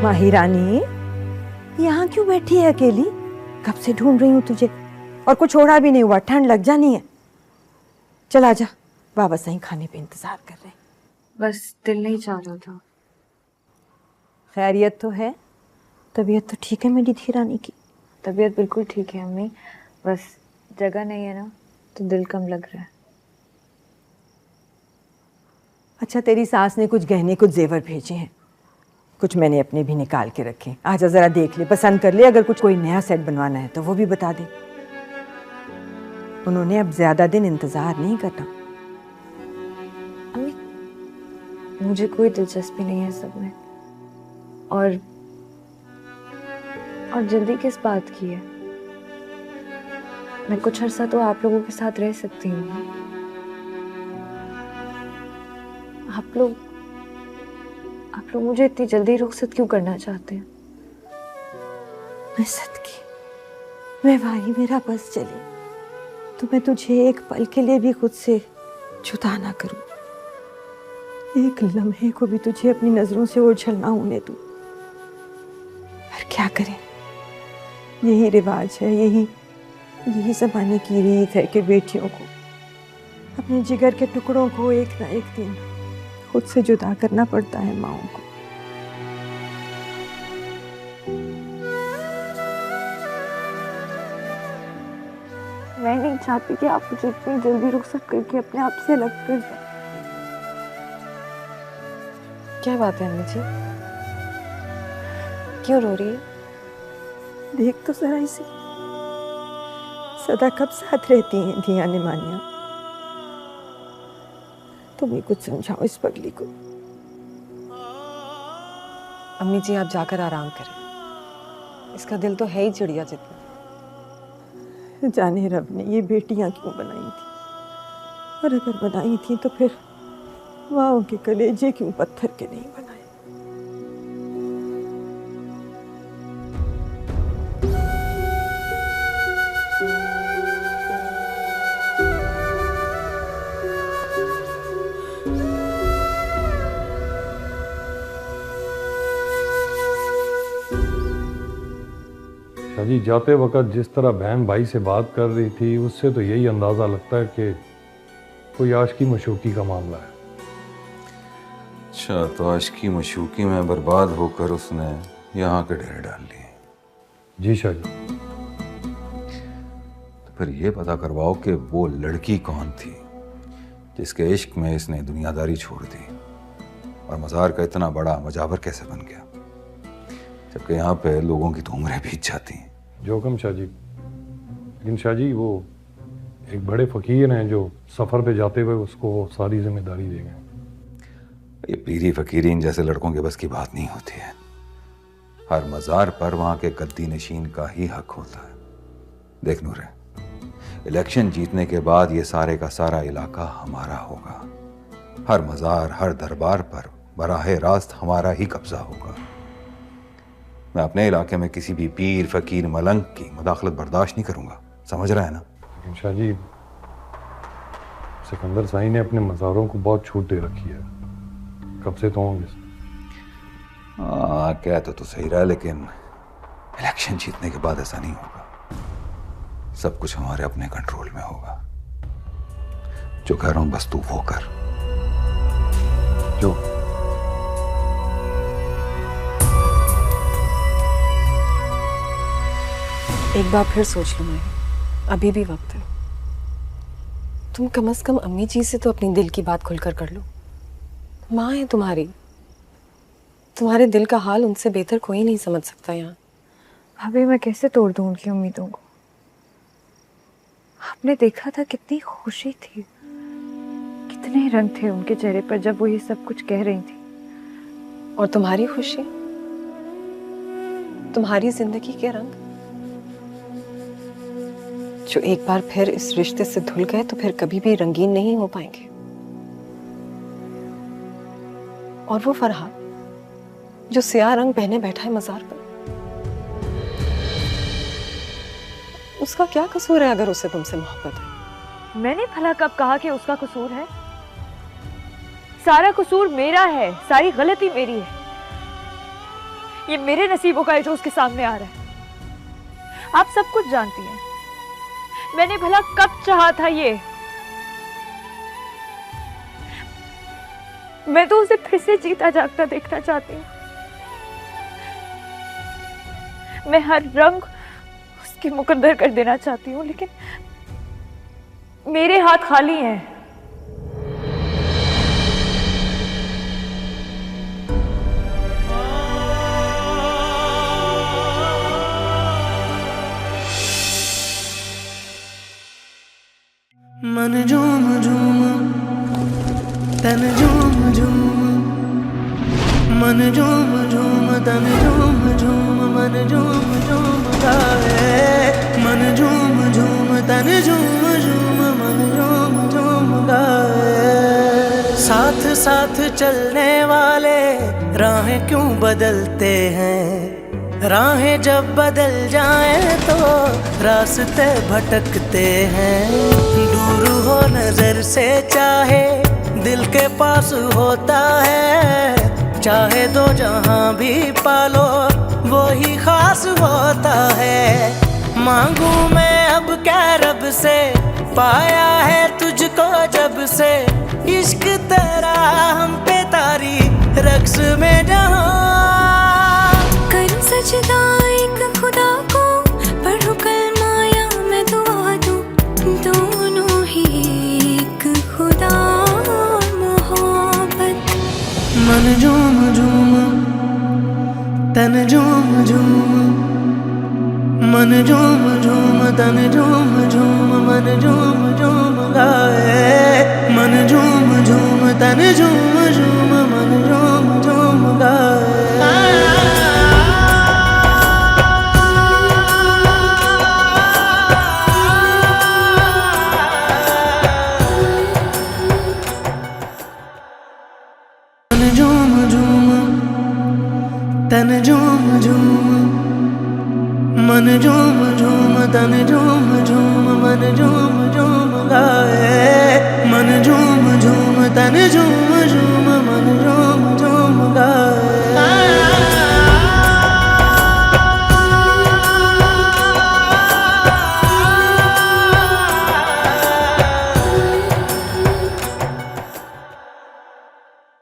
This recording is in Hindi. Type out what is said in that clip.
माही रानी, यहाँ क्यों बैठी है अकेली? कब से ढूंढ रही हूँ तुझे, और कुछ ओढ़ा भी नहीं हुआ, ठंड लग जानी है। चल आजा, बाबा सही खाने पे इंतजार कर रहे हैं। बस दिल नहीं चाह रहा था। खैरियत तो है? तबीयत तो ठीक है मेरी धी रानी की? तबीयत बिल्कुल ठीक है अम्मी, बस जगह नहीं है ना, तो दिल कम लग रहा है। अच्छा, तेरी सास ने कुछ गहने कुछ जेवर भेजे हैं, कुछ मैंने अपने भी निकाल के रखे। आजा जरा देख ले, पसंद कर ले, अगर कुछ कोई नया सेट बनवाना है तो वो भी बता दे। उन्होंने अब ज्यादा दिन इंतजार नहीं करना। अम्मी, मुझे कोई दिलचस्पी नहीं है सब में, और जल्दी किस बात की है? मैं कुछ अरसा तो आप लोगों के साथ रह सकती हूँ। आप लोग मुझे इतनी जल्दी रुखसत क्यों करना चाहते हैं? मैं सदकी, मैं भाई मेरा बस चली तो मैं तुझे एक पल के लिए भी खुद से जुदा ना करूं, एक लम्हे को भी तुझे अपनी नजरों से ओझल ना होने दूं। पर क्या करें, यही रिवाज है, यही जमाने की रीत है कि बेटियों को अपने जिगर के टुकड़ों को एक ना एक दिन खुद से जुदा करना पड़ता है माओं को। मैं नहीं चाहती कि आप मुझे इतनी जल्दी रुखसत करके अपने आप से अलग कर दें। क्या बात है अम्मी जी, क्यों रो रही है? देख तो जरा इसे, सदा कब साथ रहती हैं धिया निमानिया। तुम ही कुछ समझाओ इस पगली को। अम्मी जी आप जाकर आराम करें, इसका दिल तो है ही चिड़िया जितना। जाने रब ने ये बेटियां क्यों बनाई थी, और अगर बनाई थी तो फिर माओ के कलेजे क्यों पत्थर के नहीं बनाए। शाजी, जाते वक्त जिस तरह बहन भाई से बात कर रही थी, उससे तो यही अंदाज़ा लगता है कि कोई आशिकी मशूकी का मामला है। अच्छा, तो आशिकी मशूकी में बर्बाद होकर उसने यहाँ के डेरे डाल लिए? जी शाजी। तो फिर ये पता करवाओ कि वो लड़की कौन थी जिसके इश्क में इसने दुनियादारी छोड़ दी, और मज़ार का इतना बड़ा मजावर कैसे बन गया, जबकि यहाँ पे लोगों की तो उम्रें बीत जाती हैं। जोखम शाजी, लेकिन शाजी वो एक बड़े फ़कीर हैं जो सफ़र पे जाते हुए उसको सारी जिम्मेदारी दे गए। ये पीरी फ़कीरीन जैसे लड़कों के बस की बात नहीं होती है। हर मज़ार पर वहाँ के गद्दी नशीन का ही हक होता है। देख नूरे, इलेक्शन जीतने के बाद ये सारे का सारा इलाका हमारा होगा। हर मज़ार, हर दरबार पर बराह रास्त हमारा ही कब्जा होगा। मैं अपने इलाके में किसी भी पीर, फ़कीर, मलंग की मुदाखलत बर्दाश्त नहीं करूँगा, समझ रहा है ना? लेकिन शाजी, सिकंदर साई ने अपने मज़ारों को बहुत छूट दे रखी है, कब से तो होंगे। हाँ, क्या तो सही रहा, लेकिन इलेक्शन जीतने के बाद ऐसा नहीं होगा। सब कुछ हमारे अपने कंट्रोल में होगा। जो कह रहा हूं बस तू वो कर जो। एक बार फिर सोच लो, मैं अभी भी वक्त है। तुम कम से कम अम्मी जी से तो अपनी दिल की बात खुलकर कर लो। माँ है तुम्हारी, तुम्हारे दिल का हाल उनसे बेहतर कोई नहीं समझ सकता यहाँ। भाभी, मैं कैसे तोड़ दूं उनकी उम्मीदों को? आपने देखा था कितनी खुशी थी, कितने रंग थे उनके चेहरे पर जब वो ये सब कुछ कह रही थी। और तुम्हारी खुशी, तुम्हारी जिंदगी के रंग जो एक बार फिर इस रिश्ते से धुल गए तो फिर कभी भी रंगीन नहीं हो पाएंगे। और वो फरहाद जो सियाह रंग पहने बैठा है मजार पर, उसका क्या कसूर है अगर उसे तुमसे मोहब्बत है? मैंने भला कब कहा कि उसका कसूर है? सारा कसूर मेरा है, सारी गलती मेरी है। ये मेरे नसीबों का है जो उसके सामने आ रहा है। आप सब कुछ जानती हैं। मैंने भला कब चाहा था ये? मैं तो उसे फिर से जीता जागता देखना चाहती हूँ। मैं हर रंग उसके मुकद्दर कर देना चाहती हूँ, लेकिन मेरे हाथ खाली हैं। मन झूम झूम तन झूम झूम, मन झूम झूम तन झूम झूम, मन झूम झूम गाए। मन झूम झूम तन झूम झूम, मन झूम झूम गाए। साथ साथ चलने वाले राहें क्यों बदलते हैं? राहें जब बदल जाएं तो रास्ते भटकते हैं। दूर हो नजर से चाहे दिल के पास होता है। चाहे दो जहां भी पालो वो ही खास होता है। मांगू मैं अब क्या रब से, पाया है तुझको जब से। इश्क तेरा हम पे तारी रक्स में जहां सजदा एक खुदा को पढ़ूं कलमा या मैं दुआ दूं। दोनों ही एक खुदा और मोहब्बत। मन झूम झूम तन झूम झूम, मन झूम झूम तन झूम झूम, मन झूम झूम गाए। मन झूम झूम तन झूम झूम, मन झूम झूम गाए। तन झूम झूम, मन झूम झूम तन झूम